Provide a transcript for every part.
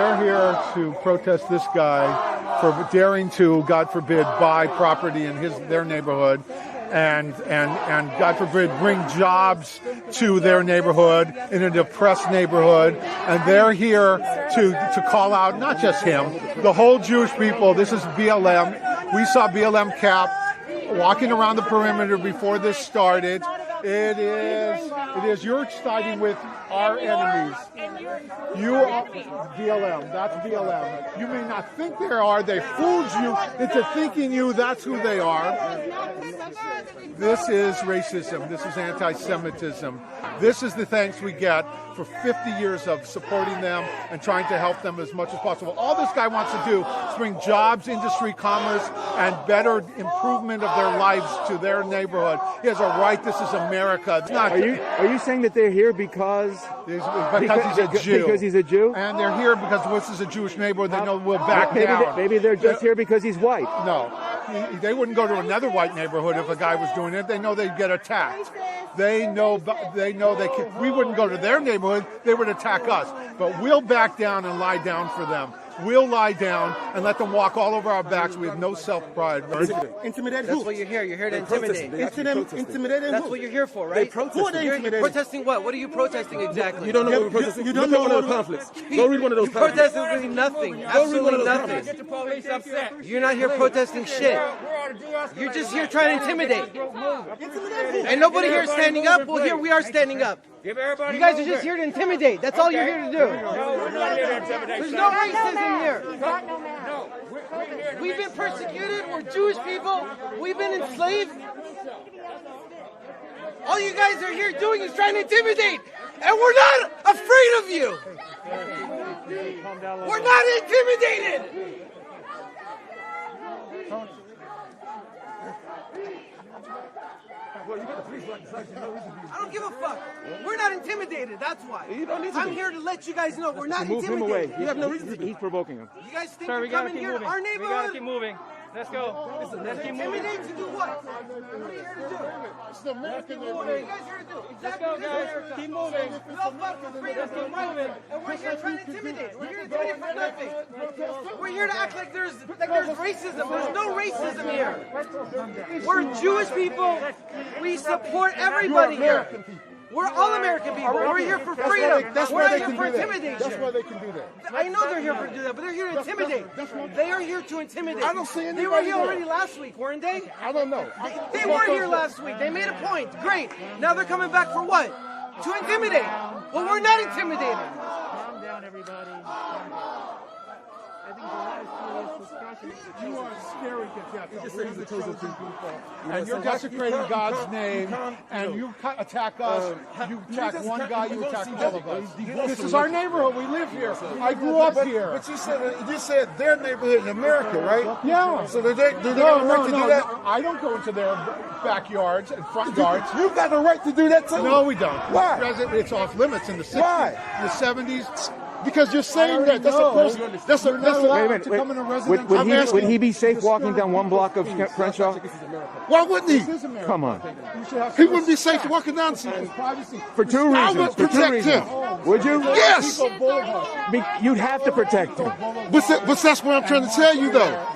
They're here to protest this guy for daring to, God forbid, buy property in their neighborhood, and God forbid, bring jobs to their neighborhood in a depressed neighborhood. And they're here to call out not just him, the whole Jewish people. This is BLM. We saw BLM cap walking around the perimeter before this started. It is you're siding with our enemies. You are BLM. That's BLM. You may not think they are. They fooled you into thinking that's who they are. This is racism. This is anti-Semitism. This is the thanks we get for 50 years of supporting them and trying to help them as much as possible. All this guy wants to do is bring jobs, industry, commerce, and better improvement of their lives to their neighborhood. He has a right. This is America. It's not. Are you saying that they're here because he's a Jew? Because he's a Jew? And they're here because this is a Jewish neighborhood. They know we'll back down. Maybe they're just here because he's white. No. They wouldn't go to another white neighborhood if a guy was doing it. They know they'd get attacked. They know they can. We wouldn't go to their neighborhood. They would attack us. But we'll back down and lie down for them. We'll lie down and let them walk all over our backs. We have no self-pride. Intimidate who? That's what you're here. You're here to intimidate. Intimidate who? That's what you're here for, right? Who are they intimidating? Protesting what? What are you protesting exactly? You don't know what we're protesting. You don't know one of those pamphlets. Go read one of those pamphlets. Protesting really nothing. Absolutely nothing. You're not here protesting shit. You're just here trying to intimidate. And nobody here is standing up. Well, here we are standing up. You guys are just here to intimidate. That's all you're here to do. There's no racism here. We've been persecuted. We're Jewish people. We've been enslaved. All you guys are here doing is trying to intimidate. And we're not afraid of you. We're not intimidated. I don't give a fuck. We're not intimidated. That's why. I'm here to let you guys know we're not intimidated. Move him away. You have no reason to. He's provoking him. You guys think you're coming here to our neighborhood? We gotta keep moving. Let's go. Let's keep moving. Intimidate to do what? What are you here to do? It's the American neighborhood. What are you guys here to do? Let's go, guys. Keep moving. We all fought for freedom, right? And we're here trying to intimidate. We're here to intimidate for nothing. We're here to act like there's racism. There's no racism here. We're Jewish people. We support everybody here. We're all American people. We're here for freedom. We're not here for intimidation. That's why they can do that. I know they're here to do that, but they're here to intimidate. They are here to intimidate. I don't see anybody. They were here already last week, weren't they? I don't know. They were here last week. They made a point. Great. Now they're coming back for what? To intimidate. Well, we're not intimidated. Calm down, everybody. I think the last discussion. You are scary to death. You just said he's a chosen people. And you're desecrating God's name, and you attack us. You attack one guy, you attack all of us. This is our neighborhood. We live here. I grew up here. But you said their neighborhood in America, right? Yeah. So do they have the right to do that? I don't go into their backyards and front yards. You've got the right to do that too. No, we don't. Why? It's off limits in the 60s. Why? In the 70s. Because you're saying that that's a person. That's a. Wait a minute. Would he be safe walking down one block of Crenshaw? Why wouldn't he? Come on. He wouldn't be safe walking down. For two reasons. I would protect him. Would you? Yes. You'd have to protect him. But that's what I'm trying to tell you, though.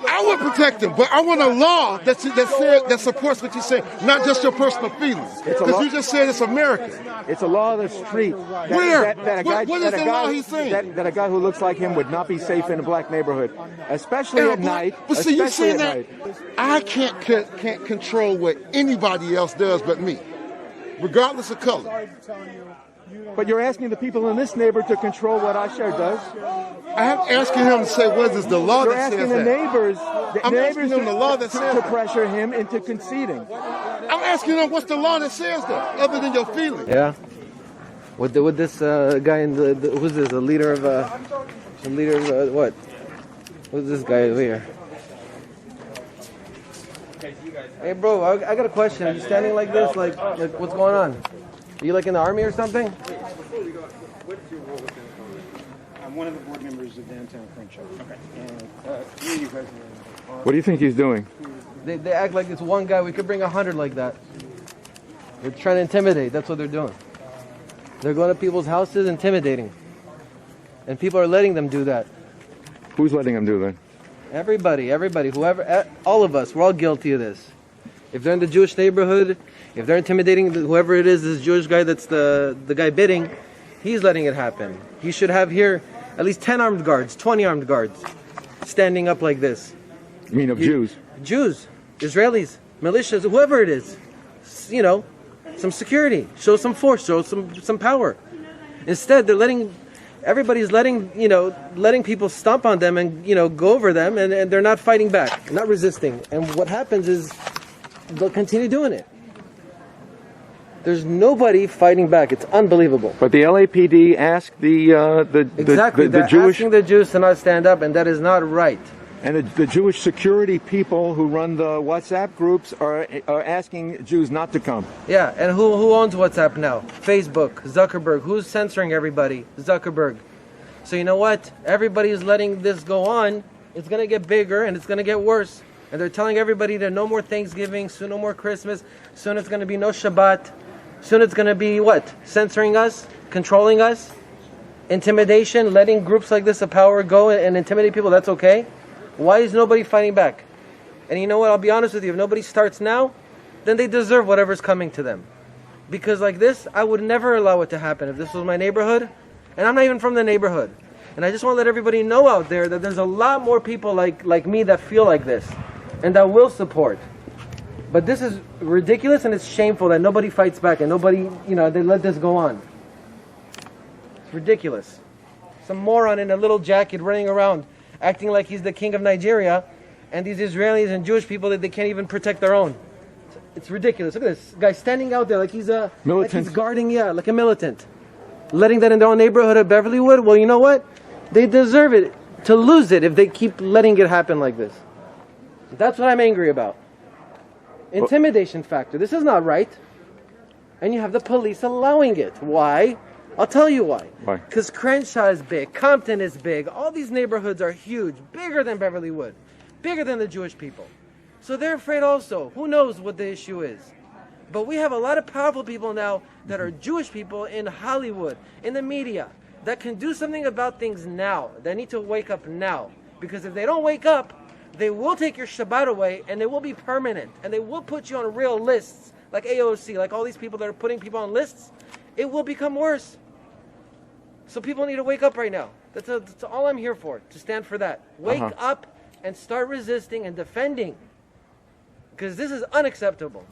I would protect him, but I want a law that supports what you say, not just your personal feelings. Because you just said it's America. It's a law of the street. Where? What is the law he's saying? That a guy who looks like him would not be safe in a black neighborhood, especially at night. But see, you're saying that I can't control what anybody else does but me, regardless of color. But you're asking the people in this neighborhood to control what Asher does. I'm asking him to say, what is the law You're that says asking the that? neighbors, I'm asking them the law that says to that. pressure him into conceding. I'm asking them what's the law that says that, other than your feelings. Yeah. With this guy in who's this? The leader of what? Who's this guy over here? Hey, bro, I got a question. Are you standing like this? Like what's going on? Are you like in the army or something? I'm one of the board members of Downtown Crenshaw. Okay. And What do you think he's doing? They act like it's one guy. We could bring 100 like that. They're trying to intimidate. That's what they're doing. They're going to people's houses, intimidating. And people are letting them do that. Who's letting them do that? Everybody, whoever, all of us, we're all guilty of this. If they're in the Jewish neighborhood, if they're intimidating whoever it is, this Jewish guy that's the guy bidding, he's letting it happen. He should have here at least 10 armed guards, 20 armed guards, standing up like this. You mean of Jews? Jews, Israelis, militias, whoever it is. You know, some security, show some force, show some power. Instead, they're everybody's letting people stomp on them and, go over them, and they're not fighting back, not resisting. And what happens is they'll continue doing it. There's nobody fighting back. It's unbelievable. But the LAPD asked the Jewish, asking the Jews to not stand up, and that is not right. And the Jewish security people who run the WhatsApp groups are asking Jews not to come. Yeah, and who owns WhatsApp now? Facebook, Zuckerberg. Who's censoring everybody? Zuckerberg. So you know what? Everybody's letting this go on. It's going to get bigger and it's going to get worse. And they're telling everybody that no more Thanksgiving, soon no more Christmas, soon it's going to be no Shabbat. Soon it's going to be what? Censoring us? Controlling us? Intimidation? Letting groups like this of power go and intimidate people? That's okay? Why is nobody fighting back? And you know what? I'll be honest with you. If nobody starts now, then they deserve whatever's coming to them. Because like this, I would never allow it to happen if this was my neighborhood. And I'm not even from the neighborhood. And I just want to let everybody know out there that there's a lot more people like me that feel like this. And that will support. But this is ridiculous and it's shameful that nobody fights back and nobody, they let this go on. It's ridiculous. Some moron in a little jacket running around acting like he's the king of Nigeria, and these Israelis and Jewish people that they can't even protect their own. It's ridiculous. Look at this guy standing out there like he's a militant. Like he's guarding, like a militant. Letting that in their own neighborhood of Beverlywood. Well, you know what? They deserve it to lose it if they keep letting it happen like this. That's what I'm angry about. Intimidation factor. This is not right. And you have the police allowing it. Why? I'll tell you why. Why? Because Crenshaw is big, Compton is big, all these neighborhoods are huge, bigger than Beverlywood, bigger than the Jewish people. So they're afraid also. Who knows what the issue is? But we have a lot of powerful people now that are Jewish people in Hollywood, in the media, that can do something about things now. They need to wake up now. Because if they don't wake up, they will take your Shabbat away and they will be permanent. And they will put you on real lists, like AOC, like all these people that are putting people on lists. It will become worse. So people need to wake up right now. That's all I'm here for, to stand for that. Wake up and start resisting and defending. Because this is unacceptable.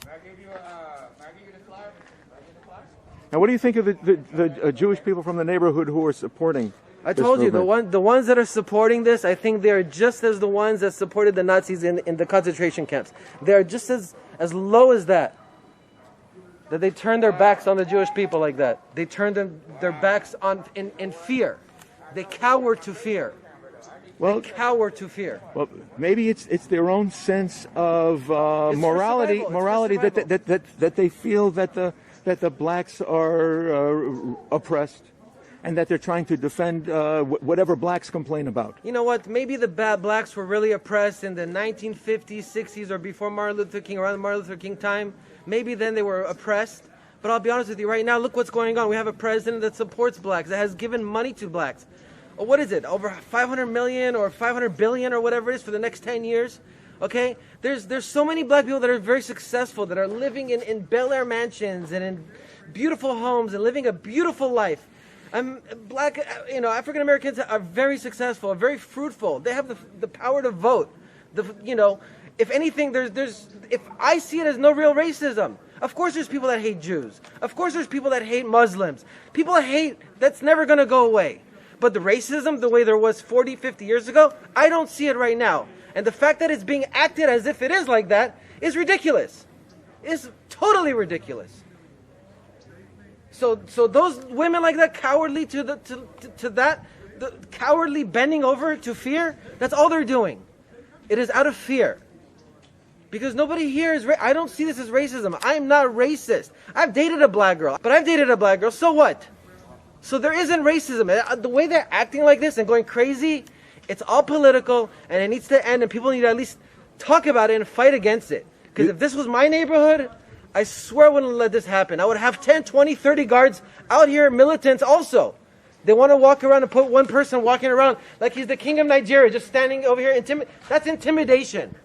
Now, what do you think of the Jewish people from the neighborhood who are supporting I told you, the ones that are supporting this, I think they're just as the ones that supported the Nazis in the concentration camps. They're just as low as that. That they turned their backs on the Jewish people like that. They turned their backs on in fear. They cower to fear. Well, they cower to fear. Well, maybe it's their own sense of morality that they feel that the blacks are oppressed, and that they're trying to defend whatever blacks complain about. You know what? Maybe the bad blacks were really oppressed in the 1950s, 60s, or before Martin Luther King, around the Martin Luther King time. Maybe then they were oppressed. But I'll be honest with you, right now, look what's going on. We have a president that supports blacks, that has given money to blacks. What is it? Over 500 million or 500 billion or whatever it is for the next 10 years? Okay? There's so many black people that are very successful, that are living in Bel Air mansions and in beautiful homes and living a beautiful life. Black, African Americans are very successful, are very fruitful. They have the power to vote. If anything, if I see it as no real racism. Of course there's people that hate Jews. Of course there's people that hate Muslims. People that hate, that's never going to go away. But the racism, the way there was 40, 50 years ago, I don't see it right now. And the fact that it's being acted as if it is like that is ridiculous. It's totally ridiculous. So those women like that, cowardly to that, the cowardly bending over to fear, that's all they're doing. It is out of fear. Because nobody here is, I don't see this as racism. I'm not racist. I've dated a black girl. But I've dated a black girl, so what? So there isn't racism. The way they're acting like this and going crazy, it's all political and it needs to end and people need to at least talk about it and fight against it. Because if this was my neighborhood, I swear I wouldn't let this happen. I would have 10, 20, 30 guards out here, militants also, They want to walk around and put one person walking around like he's the king of Nigeria, just standing over here. That's intimidation.